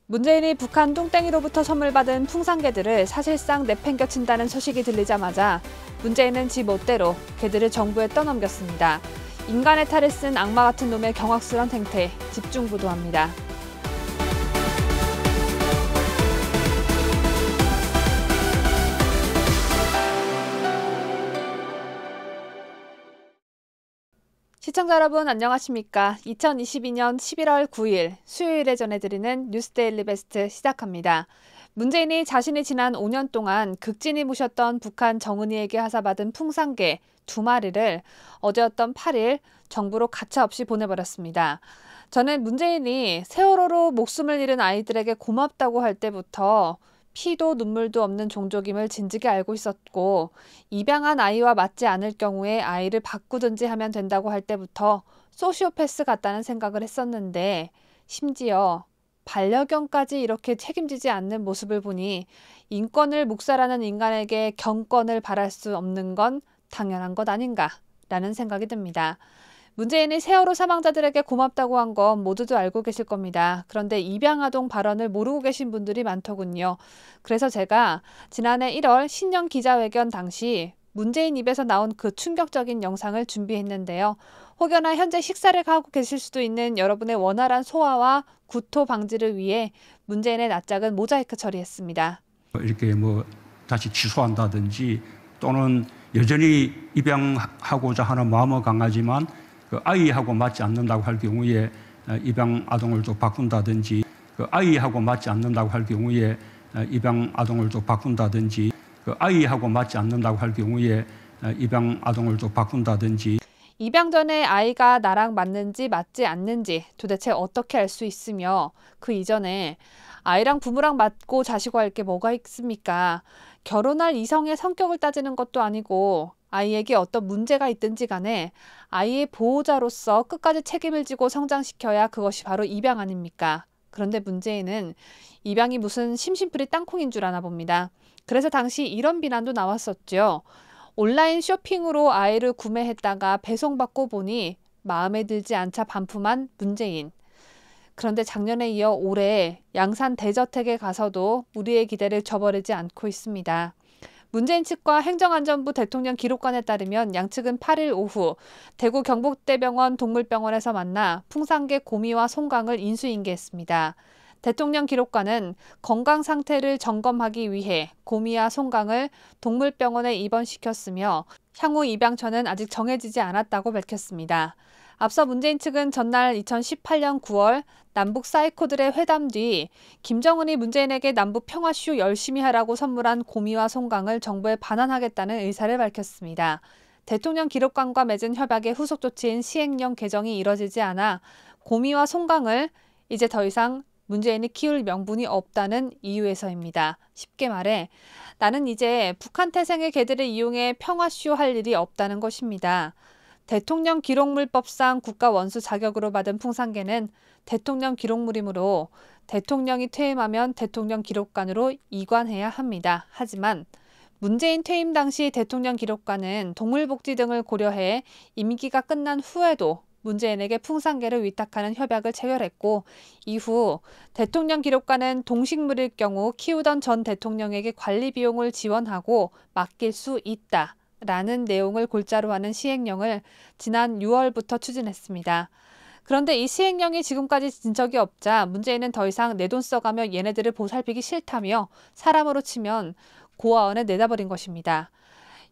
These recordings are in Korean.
문재인이 북한 뚱땡이로부터 선물 받은 풍산개들을 사실상 내팽겨친다는 소식이 들리자마자 문재인은 지 멋대로 개들을 정부에 떠넘겼습니다. 인간의 탈을 쓴 악마 같은 놈의 경악스런 행태 집중 보도합니다. 시청자 여러분 안녕하십니까? 2022년 11월 9일 수요일에 전해드리는 뉴스데일리 베스트 시작합니다. 문재인이 자신이 지난 5년 동안 극진히 모셨던 북한 정은이에게 하사받은 풍산개 2마리를 어제였던 8일 정부로 가차없이 보내버렸습니다. 저는 문재인이 세월호로 목숨을 잃은 아이들에게 고맙다고 할 때부터 피도 눈물도 없는 종족임을 진즉에 알고 있었고 입양한 아이와 맞지 않을 경우에 아이를 바꾸든지 하면 된다고 할 때부터 소시오패스 같다는 생각을 했었는데 심지어 반려견까지 이렇게 책임지지 않는 모습을 보니 인권을 묵살하는 인간에게 경건을 바랄 수 없는 건 당연한 것 아닌가라는 생각이 듭니다. 문재인이 세월호 사망자들에게 고맙다고 한 건 모두도 알고 계실 겁니다. 그런데 입양아동 발언을 모르고 계신 분들이 많더군요. 그래서 제가 지난해 1월 신년 기자회견 당시 문재인 입에서 나온 그 충격적인 영상을 준비했는데요. 혹여나 현재 식사를 하고 계실 수도 있는 여러분의 원활한 소화와 구토 방지를 위해 문재인의 낯짝은 모자이크 처리했습니다. 이렇게 다시 취소한다든지 또는 여전히 입양하고자 하는 마음은 강하지만 그 아이하고 맞지 않는다고 할 경우에 입양 아동을 또 바꾼다든지 그 아이하고 맞지 않는다고 할 경우에 입양 아동을 또 바꾼다든지 그 아이하고 맞지 않는다고 할 경우에 입양 아동을 또 바꾼다든지 입양 전에 아이가 나랑 맞는지 맞지 않는지 도대체 어떻게 알 수 있으며 그 이전에 아이랑 부모랑 맞고 자시고 할 게 뭐가 있습니까? 결혼할 이성의 성격을 따지는 것도 아니고 아이에게 어떤 문제가 있든지 간에 아이의 보호자로서 끝까지 책임을 지고 성장시켜야 그것이 바로 입양 아닙니까? 그런데 문재인은 입양이 무슨 심심풀이 땅콩인 줄 아나 봅니다. 그래서 당시 이런 비난도 나왔었죠. 온라인 쇼핑으로 아이를 구매했다가 배송받고 보니 마음에 들지 않자 반품한 문재인. 그런데 작년에 이어 올해 양산 대저택에 가서도 우리의 기대를 저버리지 않고 있습니다. 문재인 측과 행정안전부 대통령 기록관에 따르면 양측은 8일 오후 대구 경북대병원 동물병원에서 만나 풍산개 고미와 송강을 인수인계했습니다. 대통령 기록관은 건강 상태를 점검하기 위해 고미와 송강을 동물병원에 입원시켰으며 향후 입양처는 아직 정해지지 않았다고 밝혔습니다. 앞서 문재인 측은 전날 2018년 9월 남북 사이코들의 회담 뒤 김정은이 문재인에게 남북 평화쇼 열심히 하라고 선물한 고미와 송강을 정부에 반환하겠다는 의사를 밝혔습니다. 대통령 기록관과 맺은 협약의 후속 조치인 시행령 개정이 이뤄지지 않아 고미와 송강을 이제 더 이상 문재인이 키울 명분이 없다는 이유에서입니다. 쉽게 말해 나는 이제 북한 태생의 개들을 이용해 평화쇼 할 일이 없다는 것입니다. 대통령 기록물법상 국가 원수 자격으로 받은 풍산개는 대통령 기록물이므로 대통령이 퇴임하면 대통령 기록관으로 이관해야 합니다. 하지만 문재인 퇴임 당시 대통령 기록관은 동물복지 등을 고려해 임기가 끝난 후에도 문재인에게 풍산개를 위탁하는 협약을 체결했고 이후 대통령 기록관은 동식물일 경우 키우던 전 대통령에게 관리 비용을 지원하고 맡길 수 있다. 라는 내용을 골자로 하는 시행령을 지난 6월부터 추진했습니다. 그런데 이 시행령이 지금까지 진 적이 없자 문재인은 더 이상 내 돈 써가며 얘네들을 보살피기 싫다며 사람으로 치면 고아원에 내다버린 것입니다.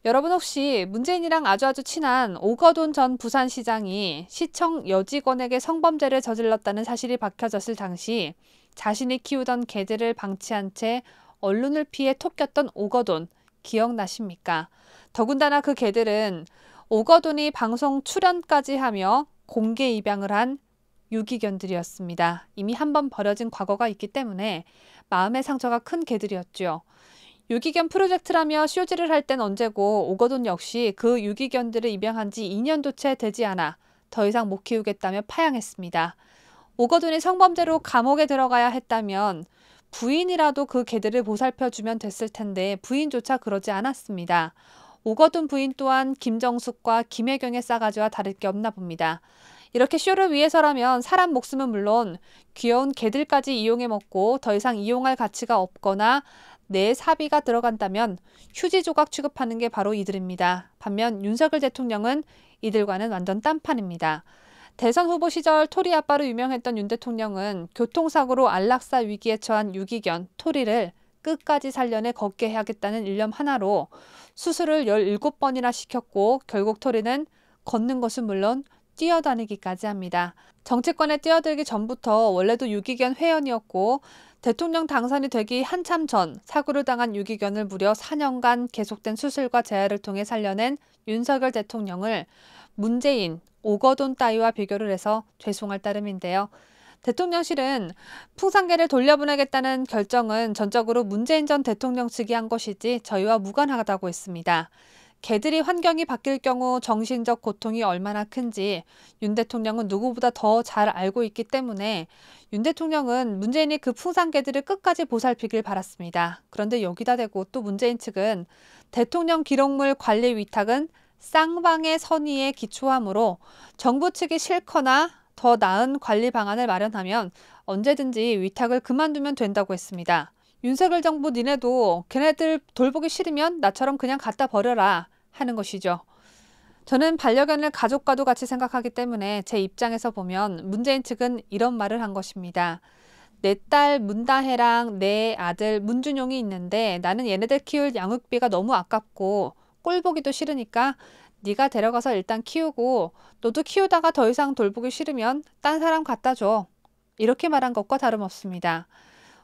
여러분 혹시 문재인이랑 아주 친한 오거돈 전 부산시장이 시청 여직원에게 성범죄를 저질렀다는 사실이 밝혀졌을 당시 자신이 키우던 개들을 방치한 채 언론을 피해 톡겼던 오거돈 기억나십니까? 더군다나 그 개들은 오거돈이 방송 출연까지 하며 공개 입양을 한 유기견들이었습니다. 이미 한번 버려진 과거가 있기 때문에 마음의 상처가 큰 개들이었죠. 유기견 프로젝트라며 쇼지를 할 땐 언제고 오거돈 역시 그 유기견들을 입양한 지 2년도 채 되지 않아 더 이상 못 키우겠다며 파양했습니다. 오거돈이 성범죄로 감옥에 들어가야 했다면 부인이라도 그 개들을 보살펴주면 됐을 텐데 부인조차 그러지 않았습니다. 오거돈 부인 또한 김정숙과 김혜경의 싸가지와 다를 게 없나 봅니다. 이렇게 쇼를 위해서라면 사람 목숨은 물론 귀여운 개들까지 이용해 먹고 더 이상 이용할 가치가 없거나 내 사비가 들어간다면 휴지 조각 취급하는 게 바로 이들입니다. 반면 윤석열 대통령은 이들과는 완전 딴판입니다. 대선 후보 시절 토리 아빠로 유명했던 윤 대통령은 교통사고로 안락사 위기에 처한 유기견 토리를 끝까지 살려내 걷게 해야겠다는 일념 하나로 수술을 17번이나 시켰고 결국 토리는 걷는 것은 물론 뛰어다니기까지 합니다. 정치권에 뛰어들기 전부터 원래도 유기견 회원이었고 대통령 당선이 되기 한참 전 사고를 당한 유기견을 무려 4년간 계속된 수술과 재활을 통해 살려낸 윤석열 대통령을 문재인, 오거돈 따위와 비교를 해서 죄송할 따름인데요. 대통령실은 풍산개를 돌려보내겠다는 결정은 전적으로 문재인 전 대통령 측이 한 것이지 저희와 무관하다고 했습니다. 개들이 환경이 바뀔 경우 정신적 고통이 얼마나 큰지 윤 대통령은 누구보다 더 잘 알고 있기 때문에 윤 대통령은 문재인이 그 풍산개들을 끝까지 보살피길 바랐습니다. 그런데 여기다 대고 또 문재인 측은 대통령 기록물 관리 위탁은 쌍방의 선의에 기초하므로 정부 측이 싫거나 더 나은 관리 방안을 마련하면 언제든지 위탁을 그만두면 된다고 했습니다. 윤석열 정부 니네도 걔네들 돌보기 싫으면 나처럼 그냥 갖다 버려라 하는 것이죠. 저는 반려견을 가족과도 같이 생각하기 때문에 제 입장에서 보면 문재인 측은 이런 말을 한 것입니다. 내 딸 문다혜랑 내 아들 문준용이 있는데 나는 얘네들 키울 양육비가 너무 아깝고 꼴 보기도 싫으니까 네가 데려가서 일단 키우고 너도 키우다가 더 이상 돌보기 싫으면 딴 사람 갖다 줘. 이렇게 말한 것과 다름없습니다.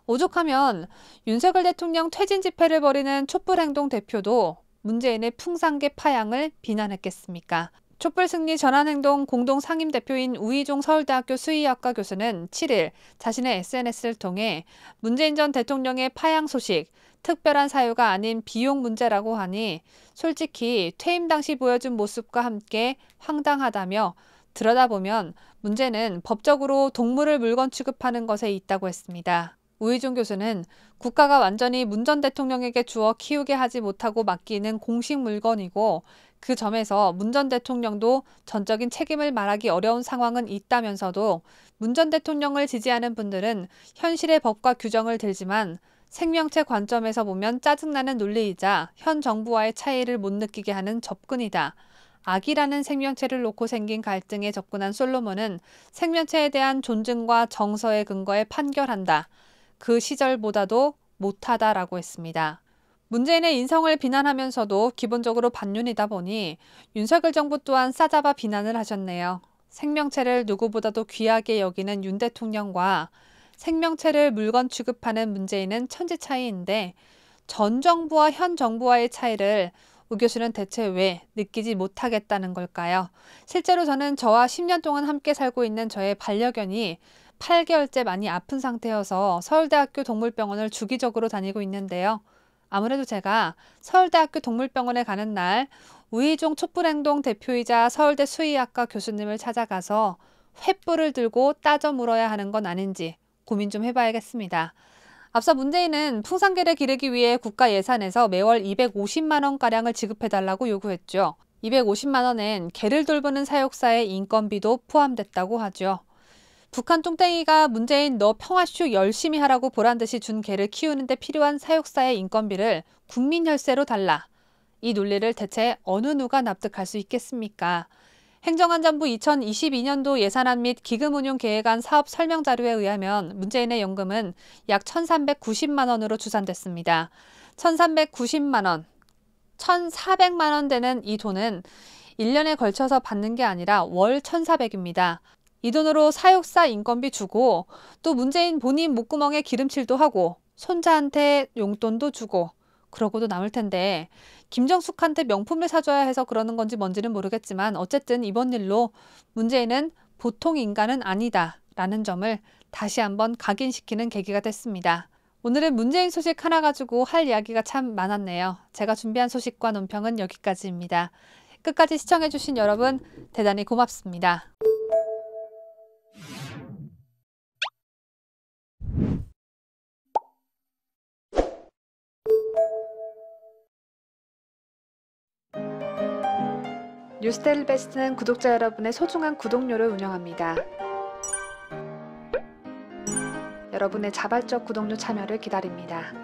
오죽하면 윤석열 대통령 퇴진 집회를 벌이는 촛불행동 대표도 문재인의 풍산개 파양을 비난했겠습니까? 촛불승리 전환행동 공동상임대표인 우이종 서울대학교 수의학과 교수는 7일 자신의 SNS를 통해 문재인 전 대통령의 파양 소식, 특별한 사유가 아닌 비용 문제라고 하니 솔직히 퇴임 당시 보여준 모습과 함께 황당하다며 들여다보면 문제는 법적으로 동물을 물건 취급하는 것에 있다고 했습니다. 우이종 교수는 국가가 완전히 문 전 대통령에게 주어 키우게 하지 못하고 맡기는 공식 물건이고 그 점에서 문 전 대통령도 전적인 책임을 말하기 어려운 상황은 있다면서도 문 전 대통령을 지지하는 분들은 현실의 법과 규정을 들지만 생명체 관점에서 보면 짜증나는 논리이자 현 정부와의 차이를 못 느끼게 하는 접근이다. 아기라는 생명체를 놓고 생긴 갈등에 접근한 솔로몬은 생명체에 대한 존중과 정서의 근거에 판결한다. 그 시절보다도 못하다라고 했습니다. 문재인의 인성을 비난하면서도 기본적으로 반윤이다 보니 윤석열 정부 또한 싸잡아 비난을 하셨네요. 생명체를 누구보다도 귀하게 여기는 윤 대통령과 생명체를 물건 취급하는 문재인은 천지 차이인데 전 정부와 현 정부와의 차이를 우 교수는 대체 왜 느끼지 못하겠다는 걸까요? 실제로 저는 저와 10년 동안 함께 살고 있는 저의 반려견이 8개월째 많이 아픈 상태여서 서울대학교 동물병원을 주기적으로 다니고 있는데요. 아무래도 제가 서울대학교 동물병원에 가는 날 우이종 촛불행동 대표이자 서울대 수의학과 교수님을 찾아가서 횃불을 들고 따져 물어야 하는 건 아닌지 고민 좀 해봐야겠습니다. 앞서 문재인은 풍산개를 기르기 위해 국가 예산에서 매월 250만 원가량을 지급해달라고 요구했죠. 250만 원엔 개를 돌보는 사육사의 인건비도 포함됐다고 하죠. 북한 뚱땡이가 문재인 너 평화쇼 열심히 하라고 보란듯이 준 개를 키우는데 필요한 사육사의 인건비를 국민 혈세로 달라. 이 논리를 대체 어느 누가 납득할 수 있겠습니까? 행정안전부 2022년도 예산안 및 기금운용 계획안 사업 설명 자료에 의하면 문재인의 연금은 약 1,390만 원으로 추산됐습니다. 1,390만 원, 1,400만 원 되는 이 돈은 1년에 걸쳐서 받는 게 아니라 월 1,400입니다. 이 돈으로 사육사 인건비 주고 또 문재인 본인 목구멍에 기름칠도 하고 손자한테 용돈도 주고 그러고도 남을 텐데 김정숙한테 명품을 사줘야 해서 그러는 건지 뭔지는 모르겠지만 어쨌든 이번 일로 문재인은 보통 인간은 아니다라는 점을 다시 한번 각인시키는 계기가 됐습니다. 오늘은 문재인 소식 하나 가지고 할 이야기가 참 많았네요. 제가 준비한 소식과 논평은 여기까지입니다. 끝까지 시청해주신 여러분 대단히 고맙습니다. 뉴스데일리 베스트는 구독자 여러분의 소중한 구독료를 운영합니다. 여러분의 자발적 구독료 참여를 기다립니다.